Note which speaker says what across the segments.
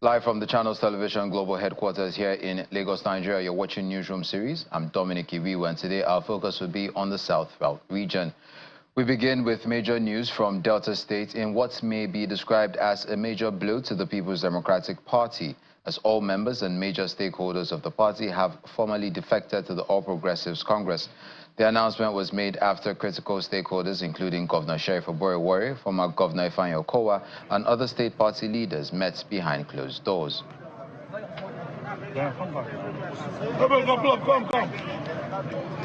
Speaker 1: Live from the Channels Television Global Headquarters here in Lagos, Nigeria, you're watching Newsroom series. I'm Dominic Iwiwa, and today our focus will be on the South region. We begin with major news from Delta State in what may be described as a major blow to the People's Democratic Party, as all members and major stakeholders of the party have formally defected to the All Progressives Congress. The announcement was made after critical stakeholders, including Governor Oborevwori, former Governor Okową, and other state party leaders met behind closed doors.
Speaker 2: Come.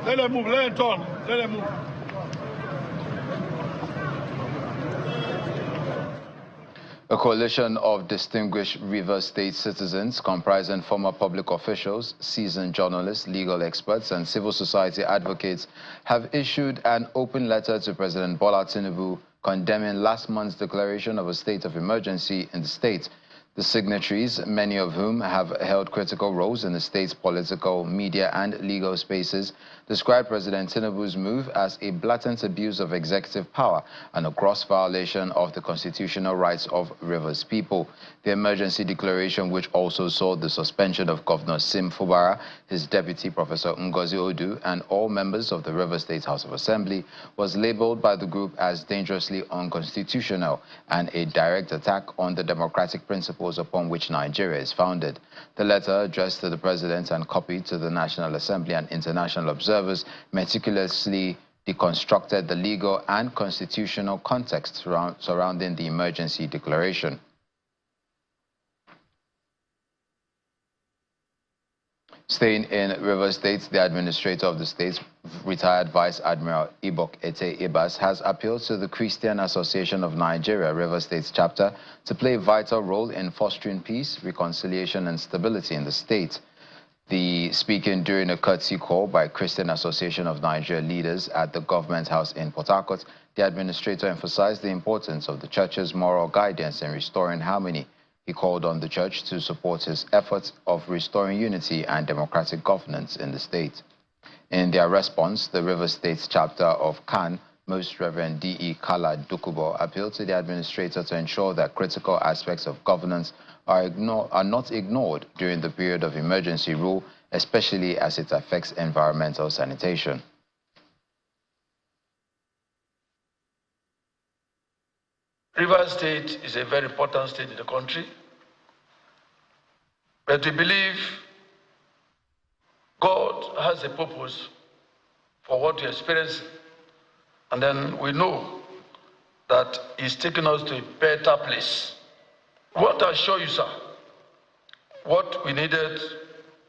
Speaker 2: Let them move, let them turn, let them move.
Speaker 1: A coalition of distinguished River State citizens comprising former public officials, seasoned journalists, legal experts, and civil society advocates have issued an open letter to President Bola Tinubu condemning last month's declaration of a state of emergency in the state. The signatories, many of whom have held critical roles in the state's political, media, and legal spaces, described President Tinubu's move as a blatant abuse of executive power and a gross violation of the constitutional rights of Rivers people. The emergency declaration, which also saw the suspension of Governor Sim Fubara, his deputy Professor Ngozi Odu, and all members of the Rivers State House of Assembly, was labeled by the group as dangerously unconstitutional and a direct attack on the democratic principles upon which Nigeria is founded. The letter, addressed to the President and copied to the National Assembly and international observers, meticulously deconstructed the legal and constitutional context surrounding the emergency declaration. Staying in Rivers State, the administrator of the state, retired Vice Admiral Ibok Ete Ibas, has appealed to the Christian Association of Nigeria, Rivers State chapter, to play a vital role in fostering peace, reconciliation, and stability in the state. Speaking during a courtesy call by Christian Association of Nigeria leaders at the Government House in Port Harcourt, the administrator emphasized the importance of the church's moral guidance in restoring harmony. He called on the church to support his efforts of restoring unity and democratic governance in the state. In their response, the Rivers State chapter of CAN, Most Reverend D.E. Kala Dukubo, appealed to the administrator to ensure that critical aspects of governance are not ignored during the period of emergency rule, especially as it affects environmental sanitation.
Speaker 2: Rivers State is a very important state in the country, but we believe God has a purpose for what we experience, and then we know that He's taking us to a better place. I want to assure you, sir, what we needed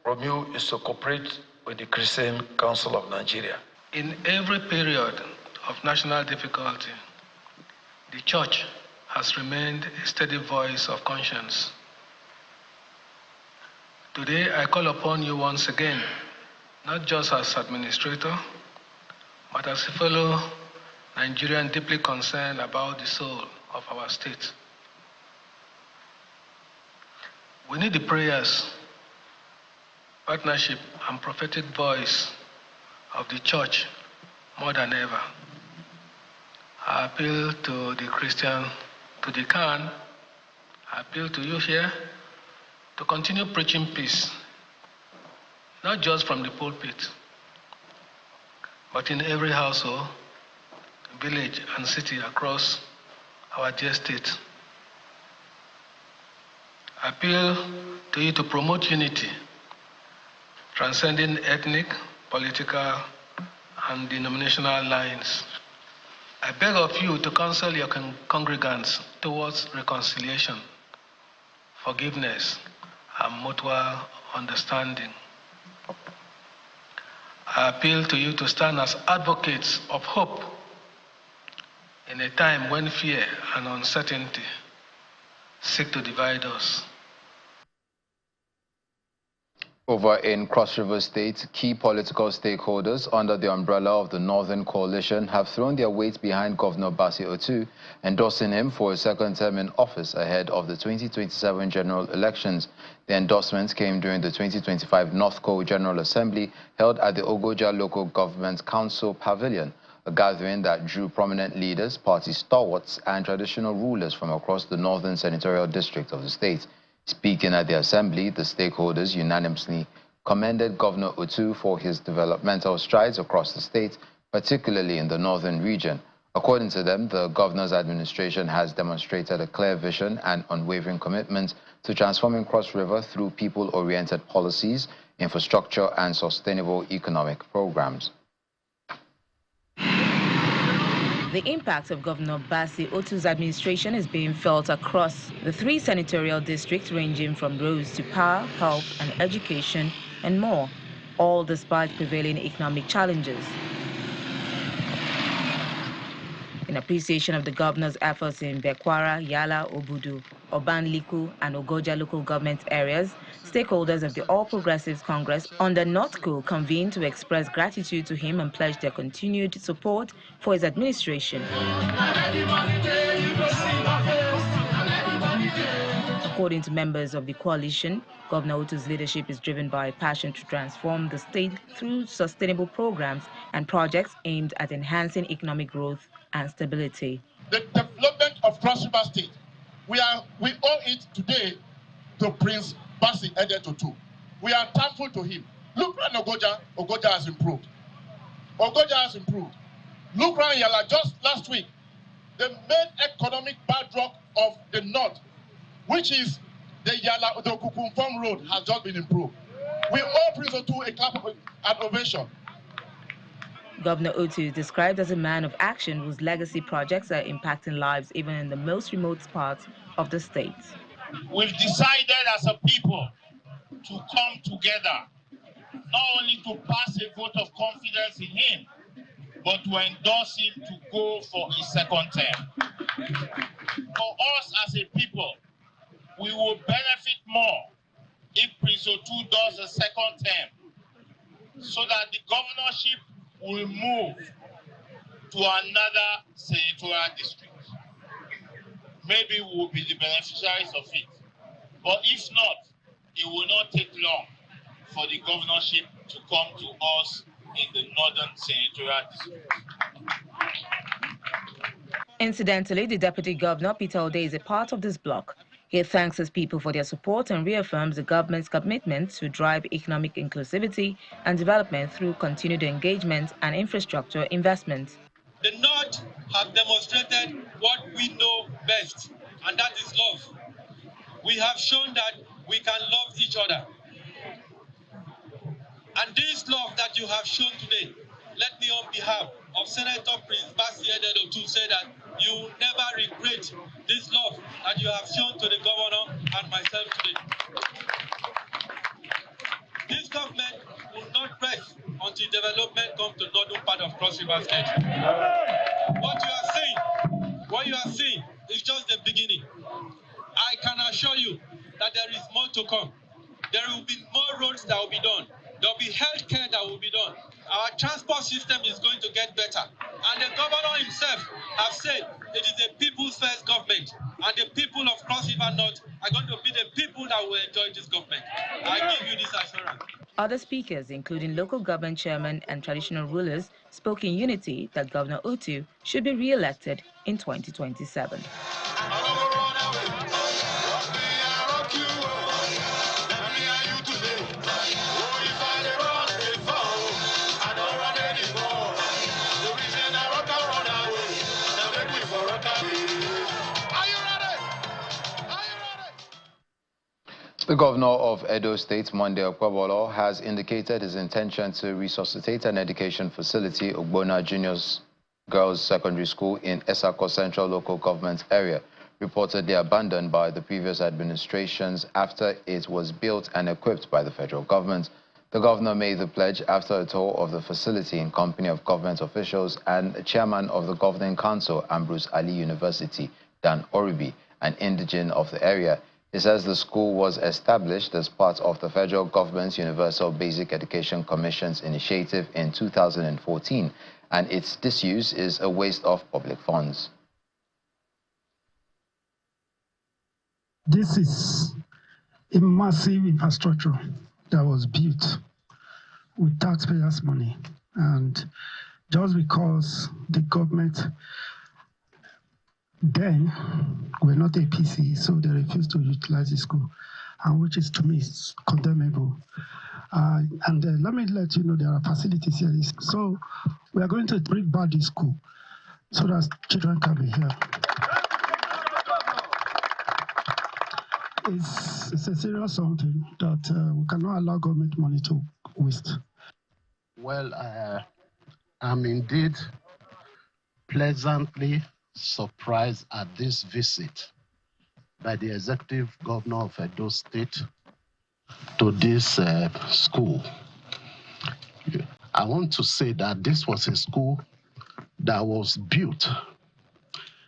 Speaker 2: from you is to cooperate with the Christian Council of Nigeria.
Speaker 3: In every period of national difficulty, the church has remained a steady voice of conscience. Today, I call upon you once again, not just as administrator, but as a fellow Nigerian deeply concerned about the soul of our state. We need the prayers, partnership, and prophetic voice of the church more than ever. I appeal to the Christian, to the CAN, I appeal to you here to continue preaching peace, not just from the pulpit, but in every household, village, and city across our dear state. I appeal to you to promote unity, transcending ethnic, political, and denominational lines. I beg of you to counsel your congregants towards reconciliation, forgiveness, and mutual understanding. I appeal to you to stand as advocates of hope in a time when fear and uncertainty seek to divide us.
Speaker 1: Over in Cross River State, key political stakeholders under the umbrella of the Northern Coalition have thrown their weight behind Governor Bassey Otu, endorsing him for a second term in office ahead of the 2027 general elections. The endorsement came during the 2025 North Co General Assembly held at the Ogoja Local Government Council Pavilion, a gathering that drew prominent leaders, party stalwarts, and traditional rulers from across the northern senatorial district of the state. Speaking at the assembly, the stakeholders unanimously commended Governor Otu for his developmental strides across the state, particularly in the northern region. According to them, the governor's administration has demonstrated a clear vision and unwavering commitment to transforming Cross River through people-oriented policies, infrastructure, and sustainable economic programs.
Speaker 4: The impact of Governor Bassey Otu's administration is being felt across the 3 senatorial districts, ranging from roads to power, health and education, and more, all despite prevailing economic challenges. In appreciation of the governor's efforts in Bekwara, Yala, Obudu, Obanliku, and Ogoja local government areas, stakeholders of the All Progressives Congress under NOTCO convened to express gratitude to him and pledge their continued support for his administration. According to members of the coalition, Governor Otu's leadership is driven by a passion to transform the state through sustainable programs and projects aimed at enhancing economic growth and stability.
Speaker 5: The development of Cross River State, we owe it today to Prince Bassey Otu. We are thankful to him. Look around Ogoja has improved. Ogoja has improved. Look around Yala, just last week, the main economic backdrop of the north, which is the Yala, the Kukumfam Road, has just been improved. We owe Prince Otu a clap of ovation.
Speaker 4: Governor Otu is described as a man of action whose legacy projects are impacting lives even in the most remote parts of the state.
Speaker 5: We've decided as a people to come together, not only to pass a vote of confidence in him, but to endorse him to go for his second term. For us as a people, we will benefit more if Prince Otu does a second term, so that the governorship will move to another senatorial district. Maybe we will be the beneficiaries of it. But if not, it will not take long for the governorship to come to us in the northern senatorial district.
Speaker 4: Incidentally, the Deputy Governor, Peter Ode, is a part of this bloc. He thanks his people for their support and reaffirms the government's commitment to drive economic inclusivity and development through continued engagement and infrastructure investment.
Speaker 6: The North have demonstrated what we know best, and that is love. We have shown that we can love each other. And this love that you have shown today, let me on behalf of Senator Prince Bassey Otu say that you will never regret this love that you have shown to the governor and myself today. This government will not rest until development comes to the northern part of Cross River State. What you are seeing is just the beginning. I can assure you that there is more to come. There will be more roads that will be done. There will be health care that will be done. Our transport system is going to get better. And the governor himself has said it is a people's first government. And the people of Cross River North are going to be the people that will enjoy this government. I give you this assurance.
Speaker 4: Other speakers, including local government chairmen and traditional rulers, spoke in unity that Governor Otu should be re-elected in 2027.
Speaker 1: The governor of Edo State, Monday Okową, has indicated his intention to resuscitate an education facility, Ogbonna Juniors Girls Secondary School in Esako Central Local Government Area, reportedly abandoned by the previous administrations after it was built and equipped by the federal government. The governor made the pledge after a tour of the facility in company of government officials and the chairman of the governing council, Ambrose Ali University, Dan Oribi, an indigene of the area. He says the school was established as part of the federal government's Universal Basic Education Commission's initiative in 2014, and its disuse is a waste of public funds.
Speaker 7: This is a massive infrastructure that was built with taxpayers' money, and just because the government then we're not APC, so they refused to utilize the school, and which is, to me, is condemnable. Let me let you know there are facilities here. So we are going to bring back the school so that children can be here. It's a serious something that we cannot allow government money to waste.
Speaker 8: Well, I'm indeed pleasantly surprised at this visit by the executive governor of Edo State to this school. I want to say that this was a school that was built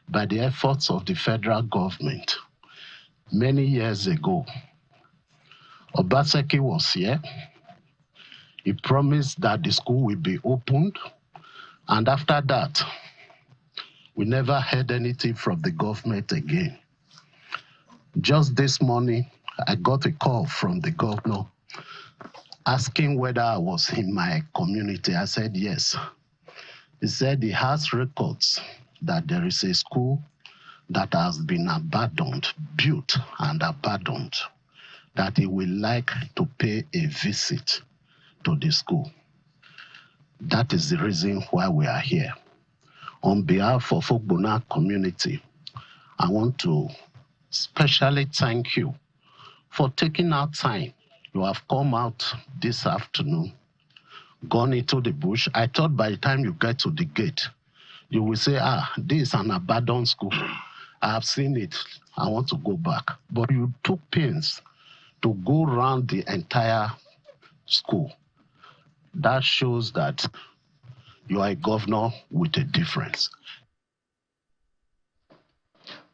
Speaker 8: by the efforts of the federal government many years ago. Obaseki was here. He promised that the school will be opened, and after that, we never heard anything from the government again. Just this morning, I got a call from the governor asking whether I was in my community. I said yes. He said he has records that there is a school that has been abandoned, built and abandoned, that he would like to pay a visit to the school. That is the reason why we are here. On behalf of Ogbona community, I want to especially thank you for taking our time. You have come out this afternoon, gone into the bush. I thought by the time you get to the gate, you will say, this is an abandoned school. I have seen it. I want to go back. But you took pains to go around the entire school. That shows that you are a governor with a difference.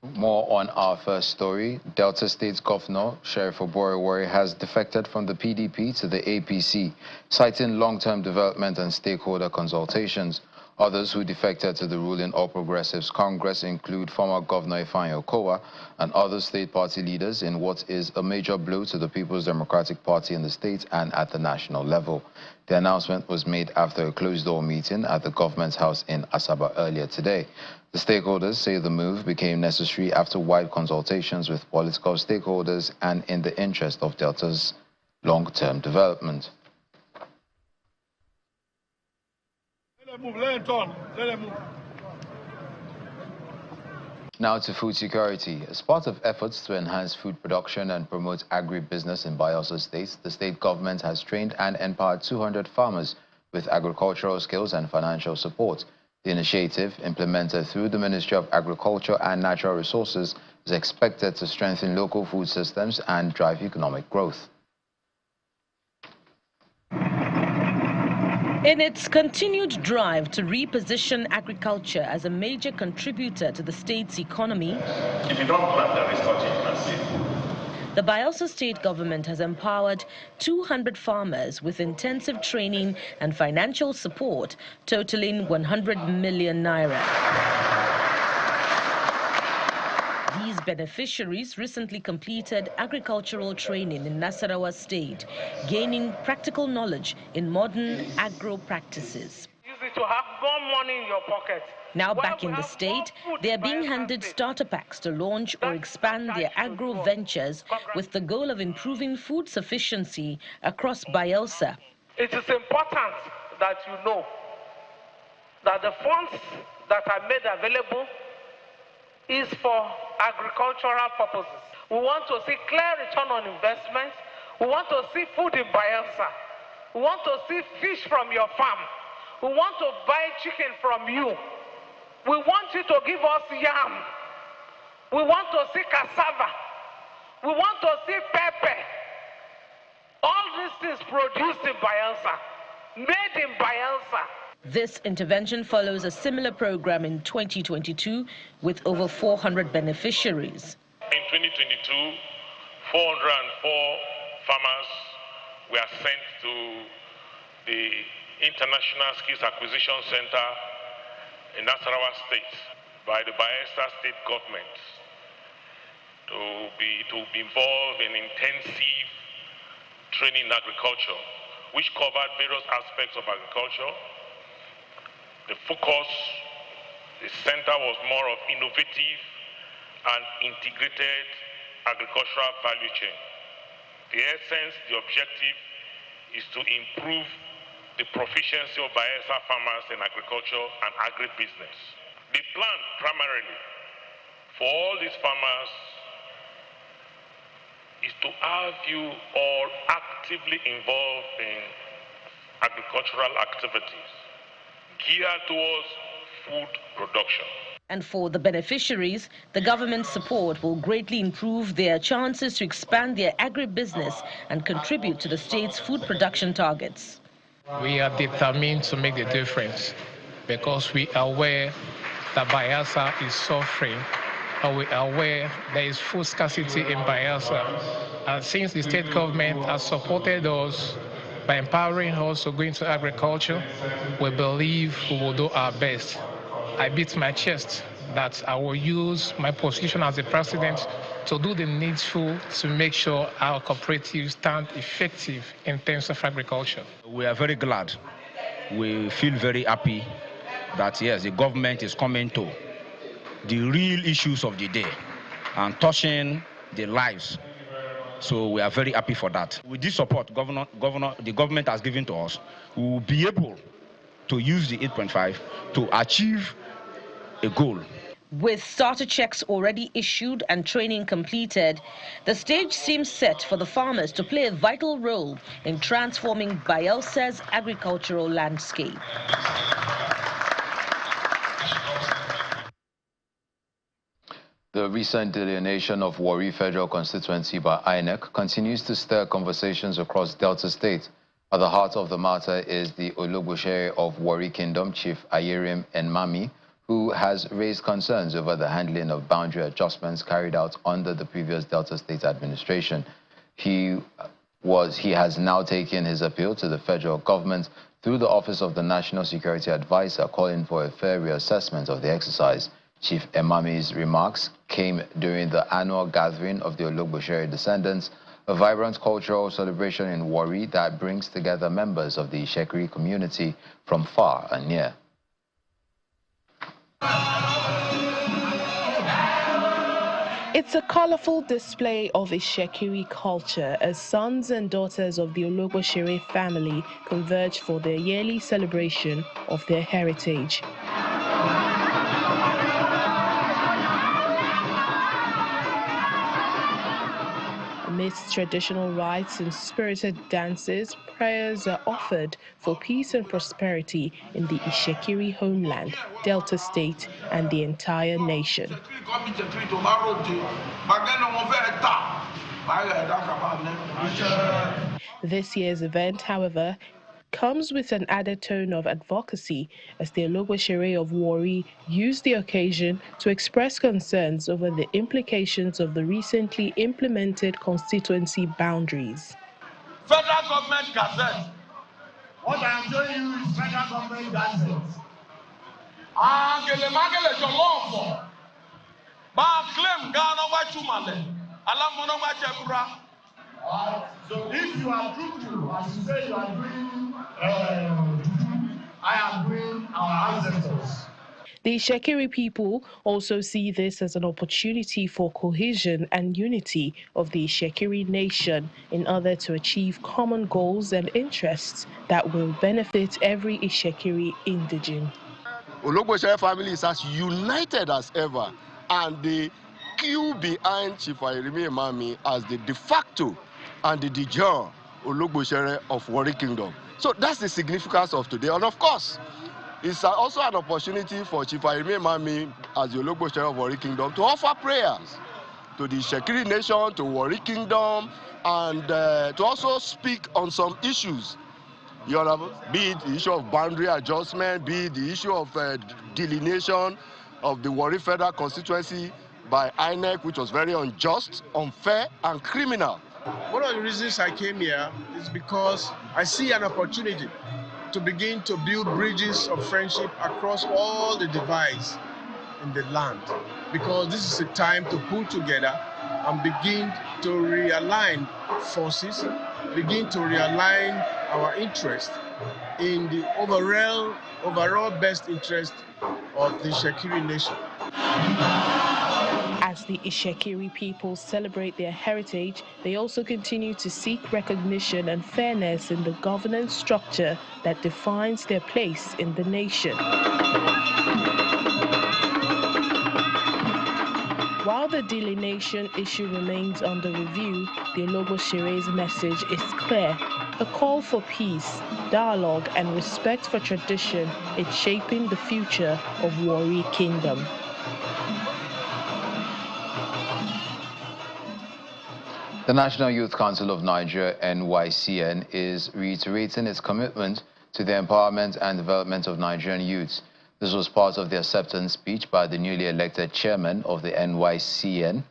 Speaker 1: More on our first story. Delta State's Governor, Sheriff Oborevwori, has defected from the PDP to the APC, citing long-term development and stakeholder consultations. Others who defected to the ruling All Progressives Congress include former Governor Okową and other state party leaders in what is a major blow to the People's Democratic Party in the state and at the national level. The announcement was made after a closed-door meeting at the government's house in Asaba earlier today. The stakeholders say the move became necessary after wide consultations with political stakeholders and in the interest of Delta's long-term development. Now to food security. As part of efforts to enhance food production and promote agribusiness in Bayelsa State, the state government has trained and empowered 200 farmers with agricultural skills and financial support. The initiative, implemented through the Ministry of Agriculture and Natural Resources, is expected to strengthen local food systems and drive economic growth.
Speaker 9: In its continued drive to reposition agriculture as a major contributor to the state's economy,
Speaker 5: if you don't plant, there is nothing you can see.
Speaker 9: The Bayelsa state government has empowered 200 farmers with intensive training and financial support totaling 100 million naira. These beneficiaries recently completed agricultural training in Nasarawa State, gaining practical knowledge in modern agro practices.
Speaker 10: Use it to have more money in your pocket.
Speaker 9: Now back in the state, they are being handed starter packs to launch or expand their agro ventures with the goal of improving food sufficiency across Bayelsa.
Speaker 10: It is important that you know that the funds that are made available is for agricultural purposes. We want to see clear return on investment. We want to see food in Bayelsa. We want to see fish from your farm. We want to buy chicken from you. We want you to give us yam. We want to see cassava. We want to see pepper. All these things produced in Bayelsa, made in Bayelsa.
Speaker 9: This intervention follows a similar program in 2022 with over 400 beneficiaries.
Speaker 11: In 2022, 404 farmers were sent to the International Skills Acquisition Center in Nasarawa State by the Bayelsa State government to be involved in intensive training in agriculture, which covered various aspects of agriculture. The focus The center was more of innovative and integrated agricultural value chain. The essence, the objective is to improve the proficiency of Bayelsa farmers in agriculture and agribusiness. The plan primarily for all these farmers is to have you all actively involved in agricultural activities geared towards food production.
Speaker 9: And for the beneficiaries, the government support will greatly improve their chances to expand their agribusiness and contribute to the state's food production targets.
Speaker 3: We are determined to make the difference because we are aware that Bayelsa is suffering, and we are aware there is food scarcity in Bayelsa. And since the state government has supported us by empowering us to go into agriculture, we believe we will do our best. I beat my chest that I will use my position as the president to do the needful to make sure our cooperatives stand effective in terms of agriculture.
Speaker 12: We are very glad. We feel very happy that, yes, the government is coming to the real issues of the day and touching the lives. So we are very happy for that. With this support the government has given to us, we will be able to use the 8.5 to achieve a goal.
Speaker 9: With starter checks already issued and training completed, the stage seems set for the farmers to play a vital role in transforming Bayelsa's agricultural landscape.
Speaker 1: The recent delineation of Warri Federal Constituency by INEC continues to stir conversations across Delta State. At the heart of the matter is the Ologbosere of Warri Kingdom, Chief Ayerim Enmami, who has raised concerns over the handling of boundary adjustments carried out under the previous Delta State administration. He has now taken his appeal to the federal government through the Office of the National Security Advisor, calling for a fair reassessment of the exercise. Chief Emami's remarks came during the annual gathering of the Ologbosere descendants, a vibrant cultural celebration in Warri that brings together members of the Ishekiri community from far and near.
Speaker 13: It's a colorful display of Ishekiri culture as sons and daughters of the Ologbosere family converge for their yearly celebration of their heritage. Amidst traditional rites and spirited dances, prayers are offered for peace and prosperity in the Ishekiri homeland, Delta State, and the entire nation. This year's event, however, comes with an added tone of advocacy as the Ologbosere of Warri used the occasion to express concerns over the implications of the recently implemented constituency boundaries.
Speaker 5: Federal government gazette. What I am showing you is federal government gazette. So if you are truthful, as you say you are doing, I am doing our ancestors.
Speaker 13: The Ishekiri people also see this as an opportunity for cohesion and unity of the Ishekiri nation in order to achieve common goals and interests that will benefit every Ishekiri indigene.
Speaker 14: Ologbosere family is as united as ever, and they queue behind Chief Ayerim Enmami as the de facto and the de jure Ologbosere of Warri Kingdom. So that's the significance of today. And of course, it's also an opportunity for Chief Ayerim Enmami as the Ologbosere of Warri Kingdom to offer prayers to the Ishekiri nation, to Warri Kingdom, and to also speak on some issues. You know, be it the issue of boundary adjustment, be it the issue of delineation of the Warri Federal Constituency by INEC, which was very unjust, unfair, and criminal.
Speaker 15: One of the reasons I came here is because I see an opportunity to begin to build bridges of friendship across all the divides in the land, because this is a time to pull together and begin to realign forces, begin to realign our interest in the overall best interest of the Shekiri nation.
Speaker 13: As the Ishekiri people celebrate their heritage, they also continue to seek recognition and fairness in the governance structure that defines their place in the nation. While the delineation issue remains under review, the Oborevwori's message is clear: a call for peace, dialogue, and respect for tradition is shaping the future of Warri Kingdom.
Speaker 1: The National Youth Council of Nigeria, NYCN, is reiterating its commitment to the empowerment and development of Nigerian youths. This was part of the acceptance speech by the newly elected chairman of the NYCN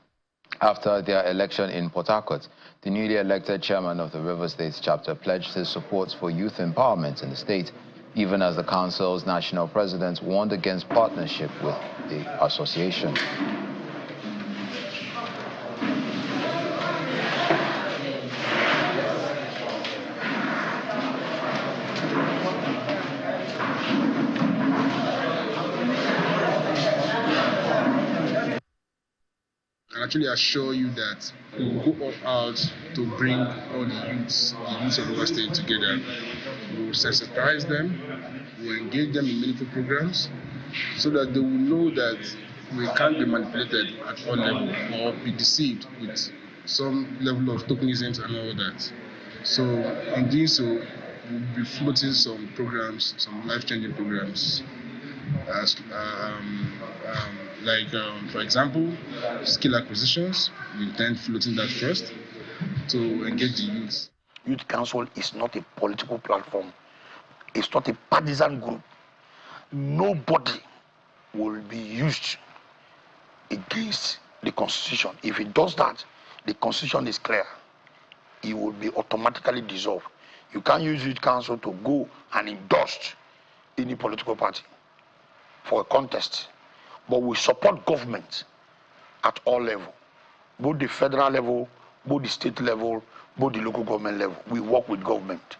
Speaker 1: after their election in Port Harcourt. The newly elected chairman of the Rivers State chapter pledged his support for youth empowerment in the state, even as the council's national president warned against partnership with the association.
Speaker 15: I actually assure you that we will go all out to bring all the youths of River State together. We will sensitize them, we will engage them in meaningful programs so that they will know that we can't be manipulated at all levels or be deceived with some level of tokenism and all that. So in doing so, we'll be floating some programs, some life-changing programs. For example, skill acquisitions. We intend floating that first to engage the youth.
Speaker 2: Youth Council is not a political platform. It's not a partisan group. Nobody will be used against the Constitution. If it does that, the Constitution is clear. It will be automatically dissolved. You can't use Youth Council to go and endorse any political party for a contest. But we support government at all levels, both the federal level, both the state level, both the local government level. We work with government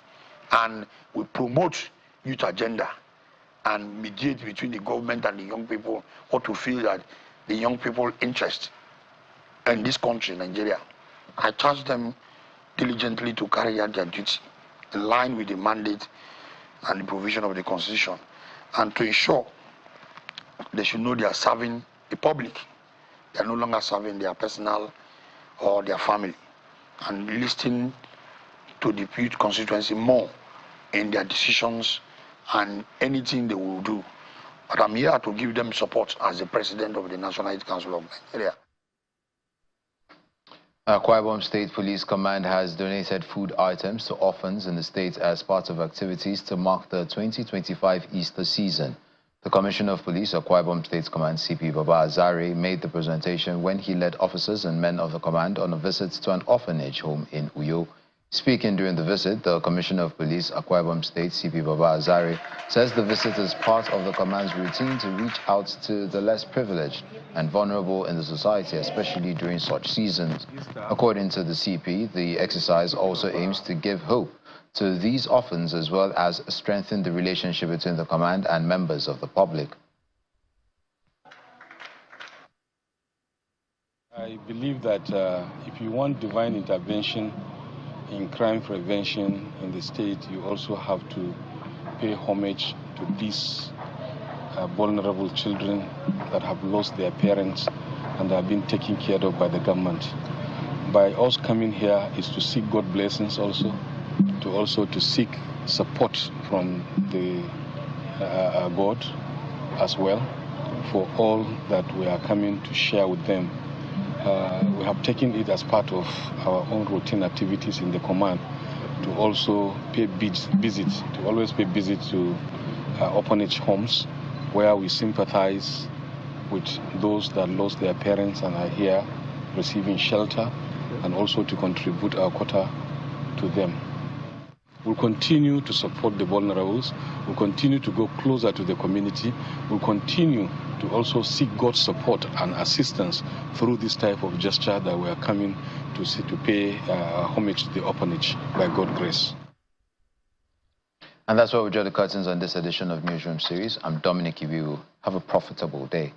Speaker 2: and we promote youth agenda and mediate between the government and the young people, or to feel that the young people interest in this country, Nigeria. I charge them diligently to carry out their duty in line with the mandate and the provision of the Constitution, and to ensure they should know they are serving the public. They are no longer serving their personal or their family, and listening to the youth constituency more in their decisions and anything they will do. But I'm here to give them support as the president of the National Youth Council of Nigeria.
Speaker 1: Akwa Ibom State Police Command has donated food items to orphans in the state as part of activities to mark the 2025 Easter season. The Commissioner of Police, Akwa Ibom State Command, CP Baba Azare, made the presentation when he led officers and men of the command on a visit to an orphanage home in Uyo. Speaking during the visit, the Commissioner of Police, Akwa Ibom State, CP Baba Azare, says the visit is part of the command's routine to reach out to the less privileged and vulnerable in the society, especially during such seasons. According to the CP, the exercise also aims to give hope to these orphans as well as strengthen the relationship between the command and members of the public.
Speaker 16: I believe that if you want divine intervention in crime prevention in the state, you also have to pay homage to these vulnerable children that have lost their parents and have been taken care of by the government. By us coming here is to seek God's blessings also, to seek support from the God as well for all that we are coming to share with them. We have taken it as part of our own routine activities in the command to also pay visits, to always pay visits to orphanage homes where we sympathize with those that lost their parents and are here receiving shelter, and also to contribute our quota to them. We'll continue to support the vulnerables. We'll continue to go closer to the community. We'll continue to also seek God's support and assistance through this type of gesture that we are coming to see, to pay homage to the orphanage by God's grace.
Speaker 1: And that's where we draw the curtains on this edition of Newsroom series. I'm Dominic Ibiwu. Have a profitable day.